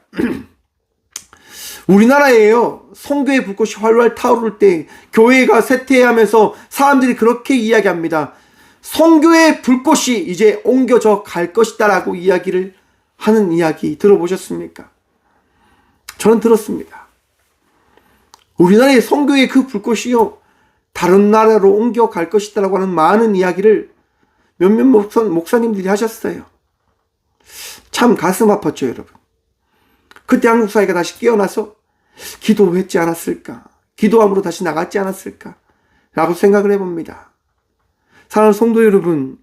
우리나라에요, 성교의 불꽃이 활활 타오를 때 교회가 쇠퇴하면서 사람들이 그렇게 이야기합니다. 성교의 불꽃이 이제 옮겨져 갈 것이다 라고 이야기를 하는 이야기 들어보셨습니까? 저는 들었습니다. 우리나라의 성교의 그 불꽃이요, 다른 나라로 옮겨갈 것이다 라고 하는 많은 이야기를 몇몇 목사님들이 하셨어요. 참 가슴 아팠죠, 여러분. 그때 한국 사회가 다시 깨어나서 기도했지 않았을까? 기도함으로 다시 나갔지 않았을까? 라고 생각을 해봅니다. 사랑하는 성도 여러분,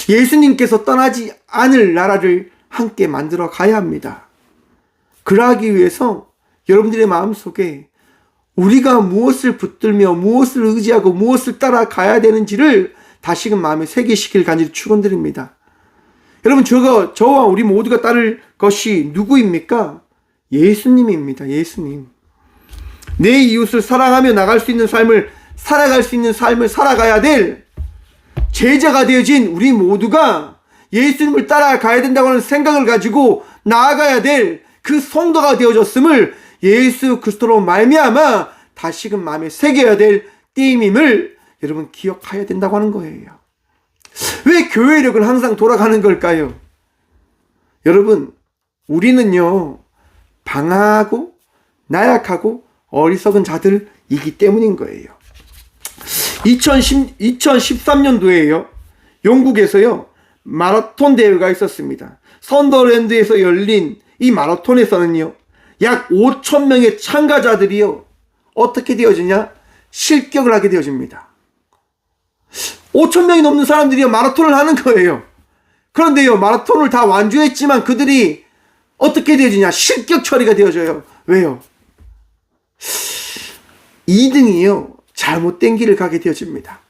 예수님께서 떠나지 않을 나라를 함께 만들어 가야 합니다. 그러하기 위해서 여러분들의 마음속에 우리가 무엇을 붙들며 무엇을 의지하고 무엇을 따라가야 되는지를 다시금 마음에 새기시길 간절히 축원드립니다. 여러분, 저와 우리 모두가 따를 것이 누구입니까? 예수님입니다. 예수님. 내 이웃을 사랑하며 나갈 수 있는 삶을 살아갈 수 있는 삶을 살아가야 될 제자가 되어진 우리 모두가 예수님을 따라가야 된다고 하는 생각을 가지고 나아가야 될 그 성도가 되어졌음을 예수 그리스도로 말미암아 다시금 마음에 새겨야 될 띠임임을 여러분 기억해야 된다고 하는 거예요. 왜 교회력은 항상 돌아가는 걸까요? 여러분, 우리는요, 방황하고 나약하고 어리석은 자들이기 때문인 거예요. 2013년도에요. 영국에서요. 마라톤 대회가 있었습니다. 선더랜드에서 열린 이 마라톤에서는요. 약 5천 명의 참가자들이요. 어떻게 되어지냐? 실격을 하게 되어집니다. 5천 명이 넘는 사람들이요. 마라톤을 하는 거예요. 그런데요. 마라톤을 다 완주했지만 그들이 어떻게 되어지냐? 실격 처리가 되어져요. 왜요? 2등이요. 잘못된 길을 가게 되어집니다.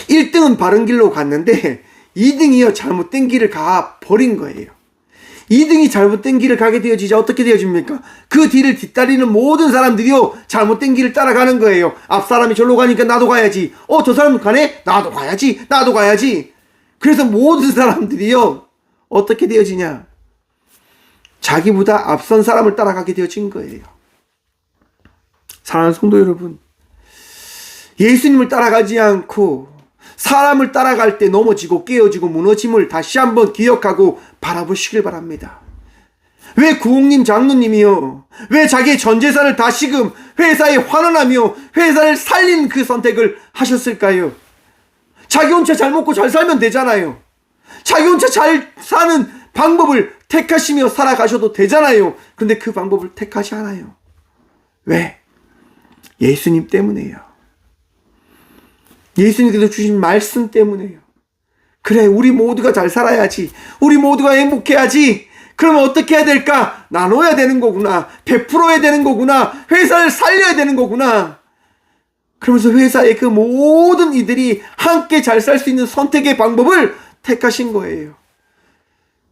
1등은 바른 길로 갔는데 2등이요. 잘못된 길을 가 버린 거예요. 2등이 잘못된 길을 가게 되어지자 어떻게 되어집니까? 그 뒤를 뒤따르는 모든 사람들이요. 잘못된 길을 따라가는 거예요. 앞 사람이 절로 가니까 나도 가야지. 저 사람 가네? 나도 가야지. 나도 가야지. 그래서 모든 사람들이요. 어떻게 되어지냐? 자기보다 앞선 사람을 따라가게 되어진 거예요. 사랑하는 성도 여러분, 예수님을 따라가지 않고 사람을 따라갈 때 넘어지고 깨어지고 무너짐을 다시 한번 기억하고 바라보시길 바랍니다. 왜 구홍님 장로님이요? 왜 자기의 전 재산을 다시금 회사에 환원하며 회사를 살린 그 선택을 하셨을까요? 자기 혼자 잘 먹고 잘 살면 되잖아요. 자기 혼자 잘 사는 방법을 택하시며 살아가셔도 되잖아요. 그런데 그 방법을 택하지 않아요. 왜? 예수님 때문에요. 예수님께서 주신 말씀 때문에요. 그래, 우리 모두가 잘 살아야지. 우리 모두가 행복해야지. 그러면 어떻게 해야 될까? 나눠야 되는 거구나. 베풀어야 되는 거구나. 회사를 살려야 되는 거구나. 그러면서 회사의 그 모든 이들이 함께 잘 살 수 있는 선택의 방법을 택하신 거예요.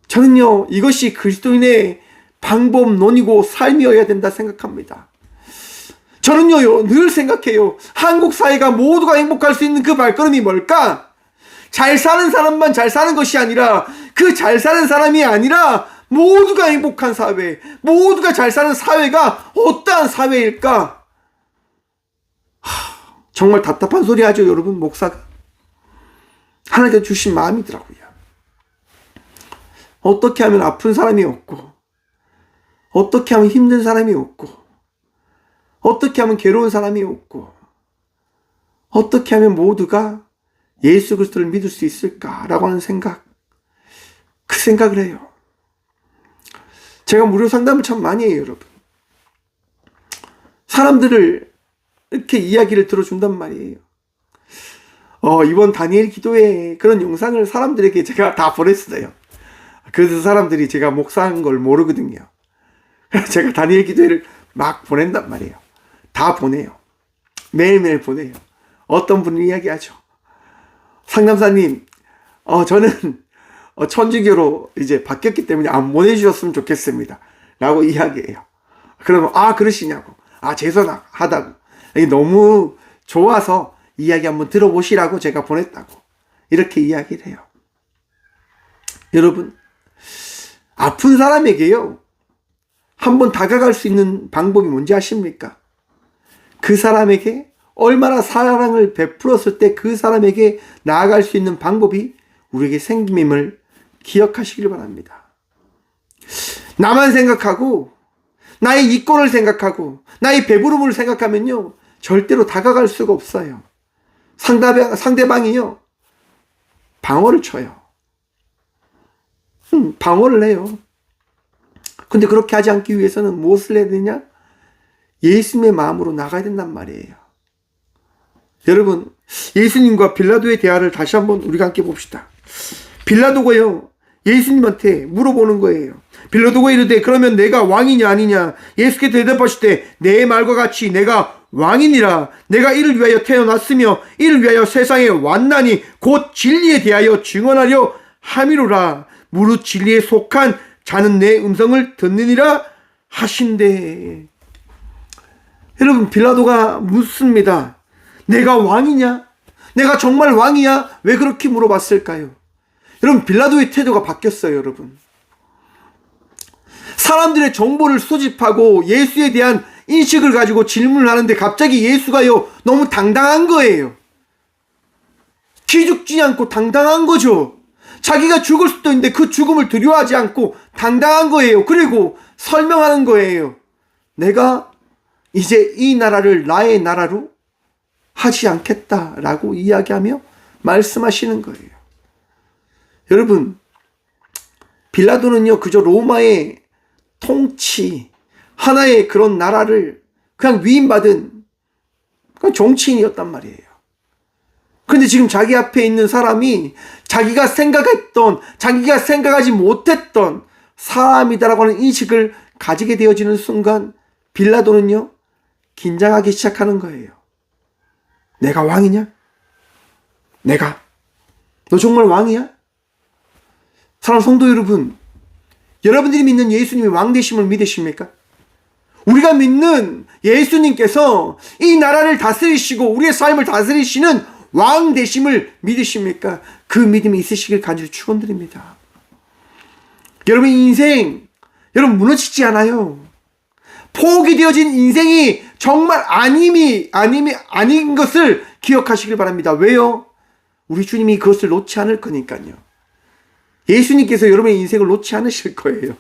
저는요, 이것이 그리스도인의 방법론이고 삶이어야 된다 생각합니다. 저는요, 늘 생각해요. 한국 사회가 모두가 행복할 수 있는 그 발걸음이 뭘까? 잘 사는 사람만 잘 사는 것이 아니라, 그 잘 사는 사람이 아니라 모두가 행복한 사회, 모두가 잘 사는 사회가 어떠한 사회일까? 정말 답답한 소리 하죠, 여러분. 목사가 하나님께서 주신 마음이더라고요. 어떻게 하면 아픈 사람이 없고, 어떻게 하면 힘든 사람이 없고, 어떻게 하면 괴로운 사람이 없고, 어떻게 하면 모두가 예수 그리스도를 믿을 수 있을까라고 하는 생각, 그 생각을 해요. 제가 무료 상담을 참 많이 해요, 여러분. 사람들을 이렇게 이야기를 들어준단 말이에요. 이번 다니엘 기도회 그런 영상을 사람들에게 제가 다 보냈어요. 그래서 사람들이 제가 목사한 걸 모르거든요. 그래서 제가 다니엘 기도회를 막 보낸단 말이에요. 다 보내요. 매일매일 보내요. 어떤 분은 이야기하죠. 상담사님, 저는 천주교로 이제 바뀌었기 때문에 안 보내주셨으면 좋겠습니다. 라고 이야기해요. 그러면, 그러시냐고. 죄송하다고. 이게 너무 좋아서 이야기 한번 들어보시라고 제가 보냈다고. 이렇게 이야기를 해요. 여러분, 아픈 사람에게요, 한번 다가갈 수 있는 방법이 뭔지 아십니까? 그 사람에게 얼마나 사랑을 베풀었을 때 그 사람에게 나아갈 수 있는 방법이 우리에게 생김임을 기억하시길 바랍니다. 나만 생각하고 나의 이권을 생각하고 나의 배부름을 생각하면요, 절대로 다가갈 수가 없어요. 상대방이요, 방어를 쳐요. 방어를 해요. 근데 그렇게 하지 않기 위해서는 무엇을 해야 되냐? 예수님의 마음으로 나가야 된단 말이에요. 여러분, 예수님과 빌라도의 대화를 다시 한번 우리가 함께 봅시다. 빌라도가요, 예수님한테 물어보는 거예요. 빌라도가 이르되 그러면 내가 왕이냐 아니냐? 예수께서 대답하시되 내 말과 같이 내가 왕이니라. 내가 이를 위하여 태어났으며 이를 위하여 세상에 왔나니 곧 진리에 대하여 증언하려 함이로라. 무릇 진리에 속한 자는 내 음성을 듣느니라 하신대. 여러분, 빌라도가 묻습니다. 내가 왕이냐? 내가 정말 왕이야? 왜 그렇게 물어봤을까요? 여러분, 빌라도의 태도가 바뀌었어요, 여러분. 사람들의 정보를 수집하고 예수에 대한 인식을 가지고 질문을 하는데 갑자기 예수가요, 너무 당당한 거예요. 기죽지 않고 당당한 거죠. 자기가 죽을 수도 있는데 그 죽음을 두려워하지 않고 당당한 거예요. 그리고 설명하는 거예요. 내가 이제 이 나라를 나의 나라로 하지 않겠다라고 이야기하며 말씀하시는 거예요. 여러분, 빌라도는요, 그저 로마의 통치, 하나의 그런 나라를 그냥 위임받은 그냥 정치인이었단 말이에요. 근데 지금 자기 앞에 있는 사람이 자기가 생각했던, 자기가 생각하지 못했던 사람이다라고 하는 인식을 가지게 되어지는 순간 빌라도는요, 긴장하기 시작하는 거예요. 내가 왕이냐? 내가? 너 정말 왕이야? 사랑하는 성도 여러분, 여러분들이 믿는 예수님이 왕 되심을 믿으십니까? 우리가 믿는 예수님께서 이 나라를 다스리시고 우리의 삶을 다스리시는 왕 되심을 믿으십니까? 그 믿음이 있으시길 간절히 축원드립니다. 여러분, 인생 여러분 무너지지 않아요. 포기되어진 인생이 정말 아닌 것을 기억하시길 바랍니다. 왜요? 우리 주님이 그것을 놓지 않을 거니까요. 예수님께서 여러분의 인생을 놓지 않으실 거예요.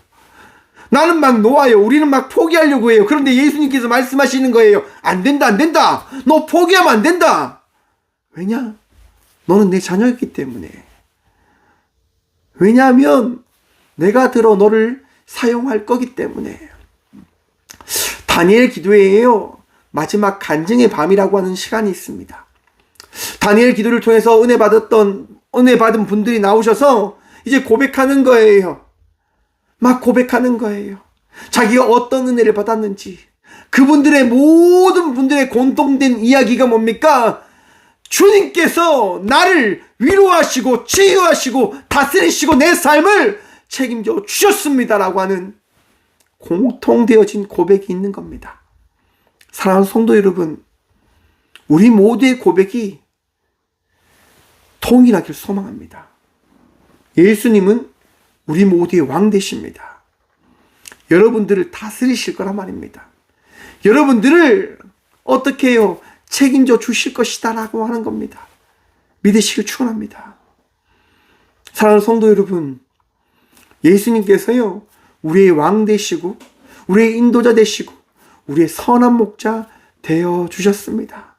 나는 막 놓아요. 우리는 막 포기하려고 해요. 그런데 예수님께서 말씀하시는 거예요. 안 된다, 안 된다. 너 포기하면 안 된다. 왜냐? 너는 내 자녀였기 때문에. 왜냐하면 내가 들어 너를 사용할 거기 때문에. 다니엘 기도회에요, 마지막 간증의 밤이라고 하는 시간이 있습니다. 다니엘 기도를 통해서 은혜 받은 분들이 나오셔서 이제 고백하는 거예요. 막 고백하는 거예요. 자기가 어떤 은혜를 받았는지. 그분들의 모든 분들의 공통된 이야기가 뭡니까? 주님께서 나를 위로하시고 치유하시고 다스리시고 내 삶을 책임져 주셨습니다라고 하는 공통되어진 고백이 있는 겁니다. 사랑하는 성도 여러분, 우리 모두의 고백이 통일하길 소망합니다. 예수님은 우리 모두의 왕 되십니다. 여러분들을 다스리실 거란 말입니다. 여러분들을 어떻게 해요? 책임져 주실 것이다 라고 하는 겁니다. 믿으시길 축원합니다. 사랑하는 성도 여러분, 예수님께서요, 우리의 왕 되시고 우리의 인도자 되시고 우리의 선한 목자 되어 주셨습니다.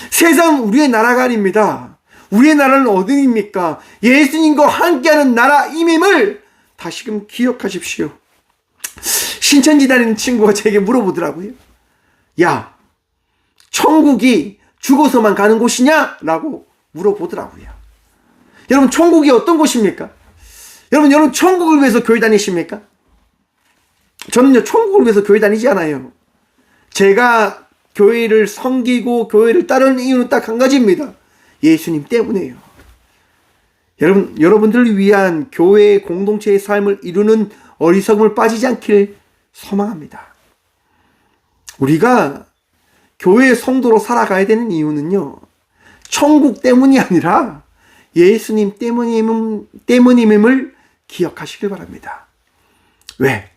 세상 우리의 나라가 아닙니다. 우리의 나라는 어디입니까? 예수님과 함께하는 나라임임을 다시금 기억하십시오. 신천지 다니는 친구가 제게 물어보더라고요. 야, 천국이 죽어서만 가는 곳이냐? 라고 물어보더라고요. 여러분, 천국이 어떤 곳입니까? 여러분 천국을 위해서 교회 다니십니까? 저는요, 천국을 위해서 교회 다니지 않아요. 제가 교회를 섬기고 교회를 따르는 이유는 딱 한 가지입니다. 예수님 때문에요. 여러분들을 위한 교회의 공동체의 삶을 이루는 어리석음을 빠지지 않길 소망합니다. 우리가 교회의 성도로 살아가야 되는 이유는요, 천국 때문이 아니라 예수님 때문임을 기억하시길 바랍니다. 왜?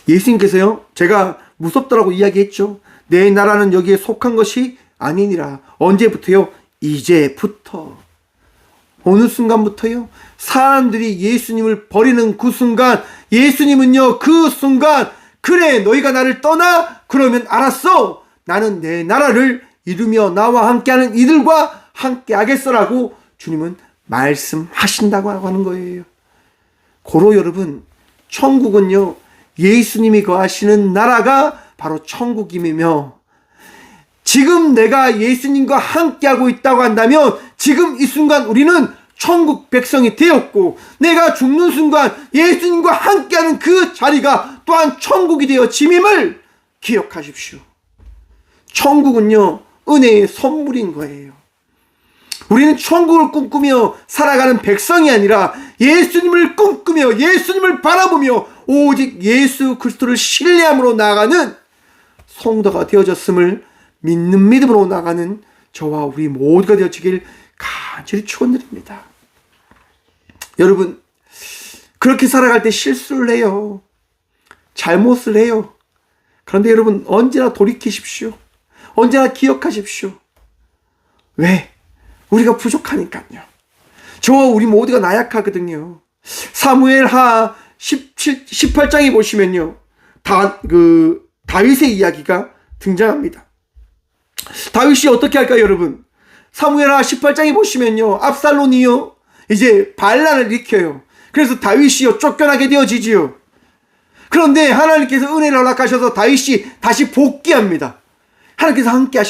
예수님께서요, 제가 무섭다라고 이야기했죠. 내 나라는 여기에 속한 것이 아니니라. 언제부터요? 이제부터. 어느 순간부터요? 사람들이 예수님을 버리는 그 순간, 예수님은요, 그 순간, 그래, 너희가 나를 떠나? 그러면 알았어. 나는 내 나라를 이루며 나와 함께하는 이들과 함께하겠어라고 주님은 말씀하신다고 하는 거예요. 고로 여러분, 천국은요, 예수님이 거하시는 나라가 바로 천국임이며, 지금 내가 예수님과 함께하고 있다고 한다면 지금 이 순간 우리는 천국 백성이 되었고, 내가 죽는 순간 예수님과 함께하는 그 자리가 또한 천국이 되어짐임을 기억하십시오. 천국은요, 은혜의 선물인 거예요. 우리는 천국을 꿈꾸며 살아가는 백성이 아니라 예수님을 꿈꾸며 예수님을 바라보며 오직 예수 그리스도를 신뢰함으로 나아가는 성도가 되어졌음을 믿는 믿음으로 나가는 저와 우리 모두가 되어지길 간절히 축원드립니다. 여러분, 그렇게 살아갈 때 실수를 해요. 잘못을 해요. 그런데 여러분, 언제나 돌이키십시오. 언제나 기억하십시오. 왜? 우리가 부족하니까요. 저와 우리 모두가 나약하거든요. 사무엘하 18장에 보시면요. 다윗의 이야기가 등장합니다. 다윗이 어떻게 할까요, 여러분? 사무엘하 18장에 보시면요. 압살롬이요. 이제 반란을 일으켜요. 그래서 다윗이요. 쫓겨나게 되어지지요. 그런데 하나님께서 은혜를 허락하셔서 다윗이 다시 복귀합니다. 하나님께서 함께 하셔.